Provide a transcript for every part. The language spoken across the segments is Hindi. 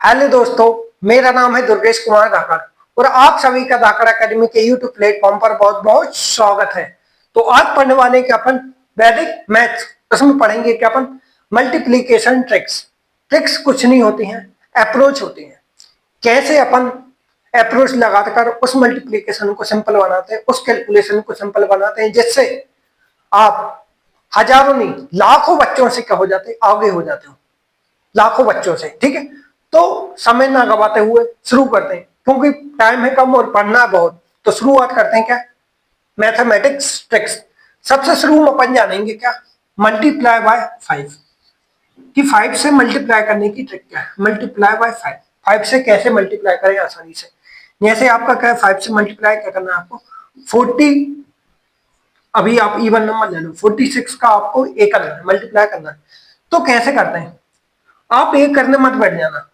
हेलो दोस्तों, मेरा नाम है दुर्गेश कुमार धाकड़ और आप सभी का धाकड़ एकेडमी के यूट्यूब प्लेटफॉर्म पर बहुत बहुत स्वागत है। तो आज पढ़ने वाले के अपन वैदिक मैथ्स, उसमें पढ़ेंगे कि अपन मल्टीप्लीकेशन ट्रिक्स। ट्रिक्स कुछ नहीं होती हैं, अप्रोच होती हैं। कैसे अपन अप्रोच लगाकर उस मल्टीप्लीकेशन को सिंपल बनाते हैं, उस कैलकुलेशन को सिंपल बनाते हैं, जिससे आप हजारों नहीं लाखों बच्चों से क्या हो जाते, आगे हो जाते हो, लाखों बच्चों से। ठीक है, तो समय ना गवाते हुए शुरू करते हैं, क्योंकि टाइम है कम और पढ़ना है बहुत। तो शुरुआत करते हैं क्या, मैथमेटिक्स ट्रिक्स। सबसे शुरू में अपन जानेंगे क्या, मल्टीप्लाई बाय 5 कि 5 से मल्टीप्लाई करने की ट्रिक क्या है। मल्टीप्लाई बाय 5, 5 से कैसे मल्टीप्लाई करें आसानी से। जैसे आपका क्या है, 5 से मल्टीप्लाई क्या करना है आपको, 40। अभी आप इवन नंबर ले लो, 46 का आपको ए करना है, मल्टीप्लाई करना है। तो कैसे करते हैं, आप एक करने मत बैठ जाना।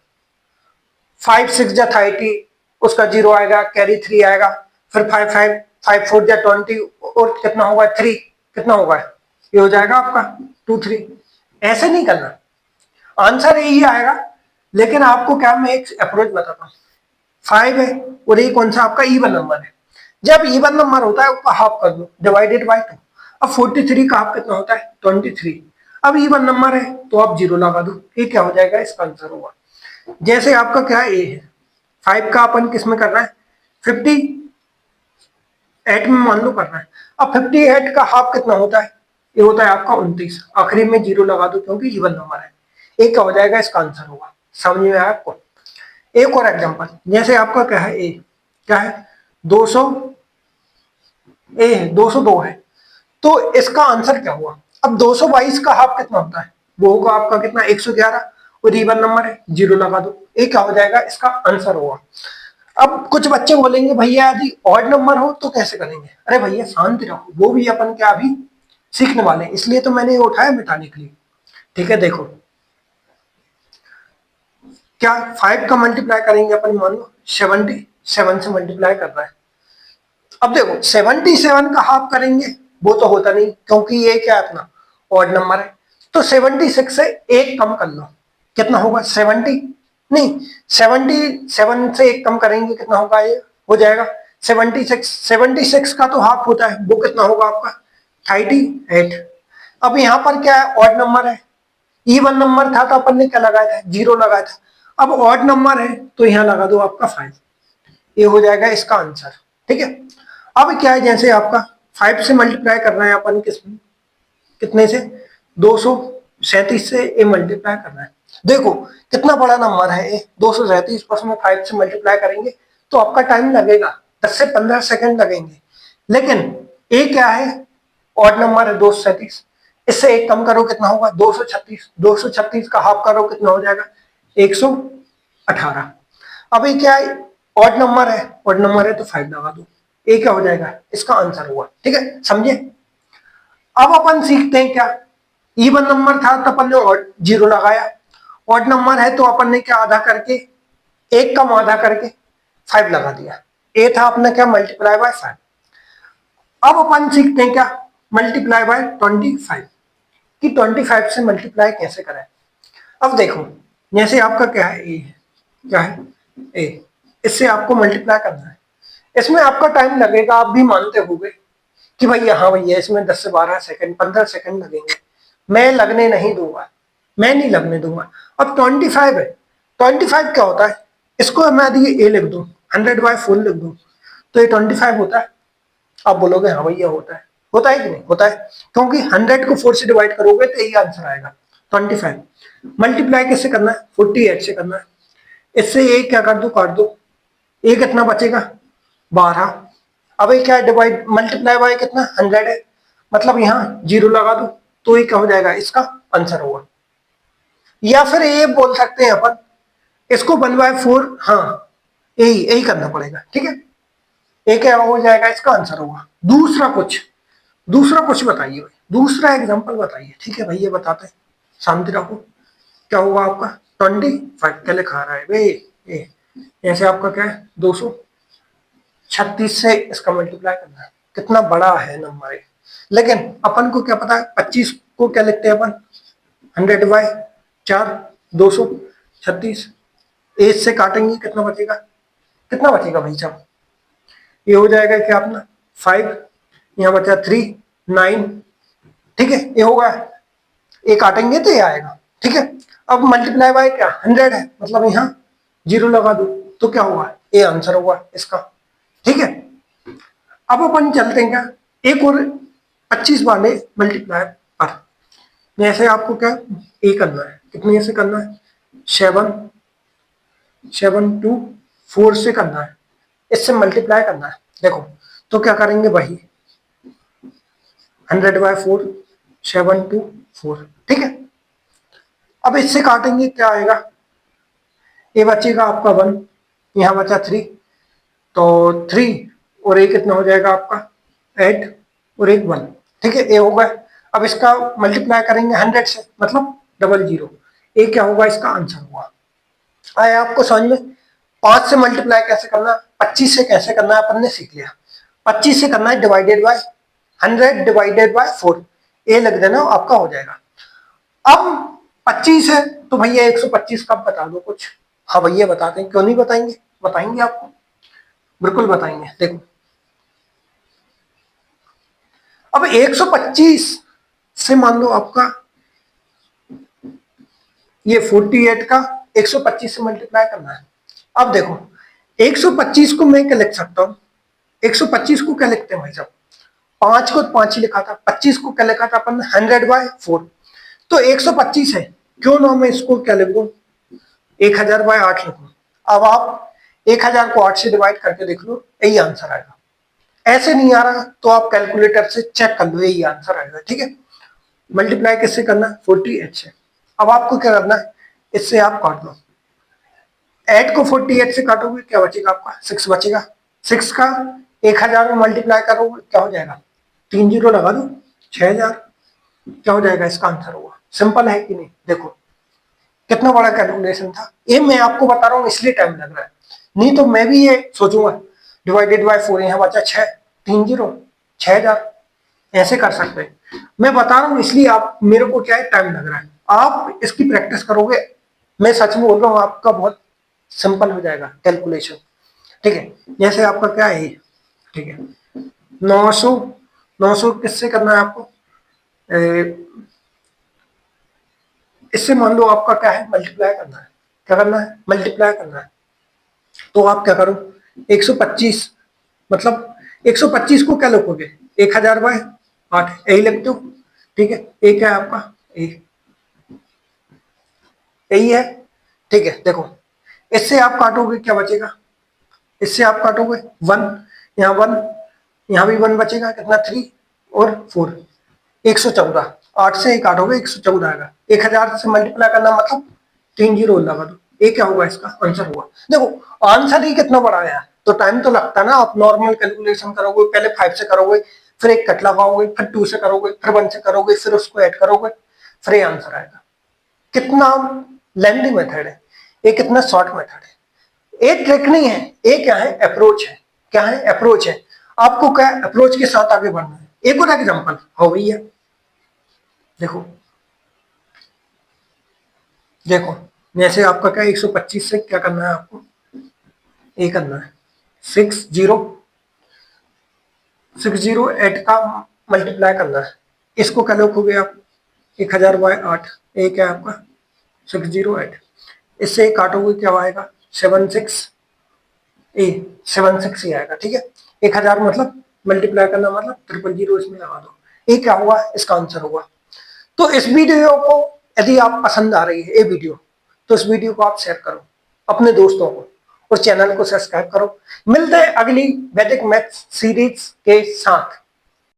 5 6 जा 30, उसका 0 आएगा, कैरी 3 आएगा, फिर 5 5 5 4 जा 20 और कितना होगा 3, कितना होगा ये हो जाएगा आपका 2 3। ऐसे नहीं करना, आंसर यही आएगा। लेकिन आपको क्या मैं एक अप्रोच बताता हूँ। 5 है और ये कौन सा आपका इवन नंबर है। जब इवन नंबर होता है उसका हाफ कर दो, डिवाइडेड बाय 2। अब 43 का हाफ कितना होता है 23। अब इवन नंबर है तो आप 0 लगा दो, ये क्या हो जाएगा, इसका आंसर होगा। जैसे आपका क्या ए है, 5 का अपन किस में करना है, 58 में मान लो करना है। अब 58 का हाफ कितना होता है, ये होता है आपका 29। आखिरी में 0 लगा दो क्योंकि इवन नंबर है। एक क्या हो जाएगा, इसका आंसर होगा। समझ में आया आपको। एक और एग्जांपल, जैसे आपका क्या है ए, क्या है 200, ए है 202 है, तो इसका आंसर क्या हुआ। अब 222 का हाफ कितना होता है, वो होगा आपका कितना 111 और इवन नंबर है, 0 लगा दो, ये क्या हो जाएगा, इसका आंसर होगा। अब कुछ बच्चे बोलेंगे भैया यदि ऑड नंबर हो तो कैसे करेंगे। अरे भैया शांति रहो, वो भी अपन क्या अभी सीखने वाले हैं, इसलिए तो मैंने उठाया मिटाने के लिए। ठीक है, देखो क्या 5 का मल्टीप्लाई करेंगे अपन, मान लो 77 से मल्टीप्लाई करना है। अब देखो 77 का हाफ करेंगे, वो तो होता नहीं क्योंकि ये क्या है अपना ऑड नंबर है। तो 76 से एक कम कर लो, कितना होगा 70, नहीं 77 से एक कम करेंगे कितना होगा, ये हो जाएगा 76। 76 का तो हाफ होता है, वो कितना होगा आपका 38। अब यहाँ पर क्या है, ऑड नंबर है। इवन नंबर था तो अपन ने क्या लगाया था, 0 लगाया था। अब ऑड नंबर है तो यहाँ लगा दो आपका 5, ये हो जाएगा इसका आंसर। ठीक है, अब क्या है, जैसे आपका 5 से मल्टीप्लाई करना है अपन किसमें, कितने से 237 से ये मल्टीप्लाई करना है। देखो कितना बड़ा नंबर है ये 237, उसमें 5 से मल्टीप्लाई करेंगे तो आपका टाइम लगेगा 10 से 15 सेकंड लगेंगे। लेकिन ये क्या है, ऑड नंबर है 237, इससे एक कम करो कितना होगा 236, 236 का हाफ करो कितना हो जाएगा 118। अब ये क्या है, ऑड नंबर है, ऑड नंबर है तो 5 लगा दो, ये क्या हो जाएगा, इसका आंसर हुआ। ठीक है, समझे। अब अपन सीखते हैं क्या, इवन नंबर था तो अपन ने 0 लगाया, ऑड नंबर है तो अपन ने क्या आधा करके, एक कम आधा करके 5 लगा दिया, ए था अपना क्या मल्टीप्लाई बाय 5। अब अपन सीखते हैं क्या, मल्टीप्लाई बाय 25 कि 25 से मल्टीप्लाई कैसे करें। अब देखो जैसे आपका क्या है ए, क्या है ए, इससे आपको मल्टीप्लाई करना है। इसमें आपका टाइम लगेगा, आप भी मानते होंगे कि भैया हाँ भैया इसमें 10 से 12 सेकंड 15 सेकंड लगेंगे। मैं लगने नहीं दूंगा, मैं नहीं लगने दूंगा। अब 25 है, 25 क्या होता है, इसको मैं यदि ए लिख दूं, 100/4 लिख दूं तो ये 25 होता है। आप बोलोगे हाँ भैया होता है कि नहीं होता है, क्योंकि 100 को 4 से डिवाइड करोगे तो यही आंसर आएगा 25। मल्टीप्लाई किससे करना है, 48 से करना है। इससे ये क्या कर दो, काट दो, ये कितना बचेगा 12। अब ये क्या है, डिवाइड मल्टीप्लाई बाय कितना 100 है, मतलब यहाँ 0 लगा दो तो ये क्या हो जाएगा, इसका आंसर होगा। या फिर ये बोल सकते हैं अपन, इसको 1/4, हाँ यही यही करना पड़ेगा। ठीक है, ये क्या हो जाएगा, इसका आंसर होगा। दूसरा कुछ बताइए भाई, दूसरा एग्जांपल बताइए। ठीक है भैया बताते हैं, शांति रखो। क्या होगा आपका 25 क्या लिखा रहा है भाई, ये ऐसे आपका क्या है 236 से इसका मल्टीप्लाई करना है। कितना बड़ा है नंबर है, लेकिन अपन को क्या पता है 25 को क्या लिखते हैं अपन 100/4, 236। ए से काटेंगे कितना बचेगा, कितना बचेगा भाई साहब, ये हो जाएगा क्या अपना 5, यहाँ बचा 3, 9, ठीक है, ये होगा, ये काटेंगे तो ये आएगा, ठीक है। अब मल्टीप्लाई बाय क्या 100 है, मतलब यहाँ 0 लगा दो तो क्या होगा, ये आंसर होगा इसका, ठीक है। अब अपन चलते हैं क्या एक और 25 वाले मल्टीप्लाई पर, जैसे आपको क्या ए करना है, कितने से करना है, 7 टू 4 से करना है, इससे मल्टीप्लाई करना है। देखो तो क्या करेंगे भाई, 100/4, 7 टू 4, ठीक है। अब इससे काटेंगे क्या आएगा, ये बचेगा आपका 1, यहाँ बचा 3, तो 3 और ये कितना हो जाएगा आपका 8 और एक 1, ठीक है, ये होगा। अब इसका मल्टीप्लाई करेंगे 100 से, मतलब 00, ये क्या होगा, इसका आंसर होगा। आया आपको समझ में। 5 से मल्टीप्लाई कैसे करना, 25 से कैसे करना है अपन ने सीख लिया। 25 से करना है डिवाइडेड बाय 100 डिवाइडेड बाय 4, ये लग देना आपका हो जाएगा। अब 25 है तो भैया 125 कब बता दो कुछ, हाँ भैया बताते हैं, क्यों नहीं बताएंगे, बताएंगे आपको, बिल्कुल बताएंगे। देखो अब 125 से मान लो आपका ये 48 का 125 से मल्टीप्लाई करना है। अब देखो 125 को मैं क्या लिख सकता हूं, 125 को क्या लिखते हैं भाई साहब, 5 को 5 ही लिखा था, 25 को क्या लिखा था अपन 100/4, तो 125 है, क्यों ना मैं इसको क्या लिख दूं 1000/8 लिखूं। अब आप 1000 को 8 से डिवाइड करके देख लो, यही आंसर आएगा। ऐसे नहीं आ रहा तो आप कैलकुलेटर से चेक कर लो, यही आंसर आएगा, ठीक है। मल्टीप्लाई किससे करना है, 48 से। अब आपको क्या करना है, इससे आप काट लो, 8 को 48 से काटोगे क्या बचेगा आपका 6 बचेगा, 6 का 1000 में मल्टीप्लाई करोगे क्या हो जाएगा, 3 जीरो लगा दो 6000, क्या हो जाएगा, इसका आंसर होगा। सिंपल है कि नहीं, देखो कितना बड़ा कैलकुलेशन था ये, मैं आपको बता रहा हूँ इसलिए टाइम लग रहा है, नहीं तो मैं भी ये सोचूंगा डिवाइडेड बाय 4, यहाँ बचा 6, 3 जीरो 6000, ऐसे कर सकते हैं। मैं बता रहा हूँ इसलिए आप, मेरे को क्या है टाइम लग रहा है, आप इसकी प्रैक्टिस करोगे, मैं सच में बोल रहा हूँ आपका बहुत सिंपल हो जाएगा कैलकुलेशन, ठीक है। जैसे आपका क्या है, ठीक है, 900, 900 किससे करना है आपको, इससे मान लो आपका क्या है मल्टीप्लाई करना है, क्या करना है मल्टीप्लाई करना है, तो आप क्या करो 125, मतलब 125 को क्या लिखोगे 1000/8, यही लिखते हो, ठीक है। एक है आपका यही है, ठीक है। देखो इससे आप काटोगे क्या बचेगा, इससे आप काटोगे 1, यहाँ 1, यहाँ भी 1 बचेगा, कितना 3 और 4, 114, 8 से ही काटोगे 114 आएगा, 1000 से मल्टीप्लाई करना मतलब 3 जीरो लगा दो, ये क्या होगा इसका आंसर होगा। देखो आंसर ही कितना बड़ा आया, तो टाइम तो लगता है ना, आप नॉर्मल कैलकुलेशन करोगे, पहले 5 से करोगे, फिर एक कट लगाओगे, फिर 2 से करोगे, फिर 1 से करोगे, फिर उसको ऐड करोगे, फिर ये आंसर आएगा। कितना लेंथी मेथड है ये, कितना शॉर्ट मेथड है, एक ट्रिक नहीं है, ये क्या है अप्रोच है, क्या है अप्रोच है, आपको क्या अप्रोच के साथ आगे बढ़ना है। एक और एग्जांपल हो भैया, देखो देखो जैसे आपका क्या 125 से क्या करना है आपको, ये करना है 608 का मल्टीप्लाई करना है, इसको क्या लिखोगे आप 1000/8, एक है आपका 608, इससे काटोगे क्या आएगा 76, 76 ही आएगा, ठीक है। 1000 मतलब मल्टीप्लाई करना मतलब 000 इसमें लगा दो, ये क्या हुआ इसका आंसर होगा। तो इस वीडियो को यदि आप पसंद आ रही है ये वीडियो, तो इस वीडियो को आप शेयर करो अपने दोस्तों को और चैनल को सब्सक्राइब करो। मिलते हैं अगली वैदिक मैथ्स सीरीज के साथ।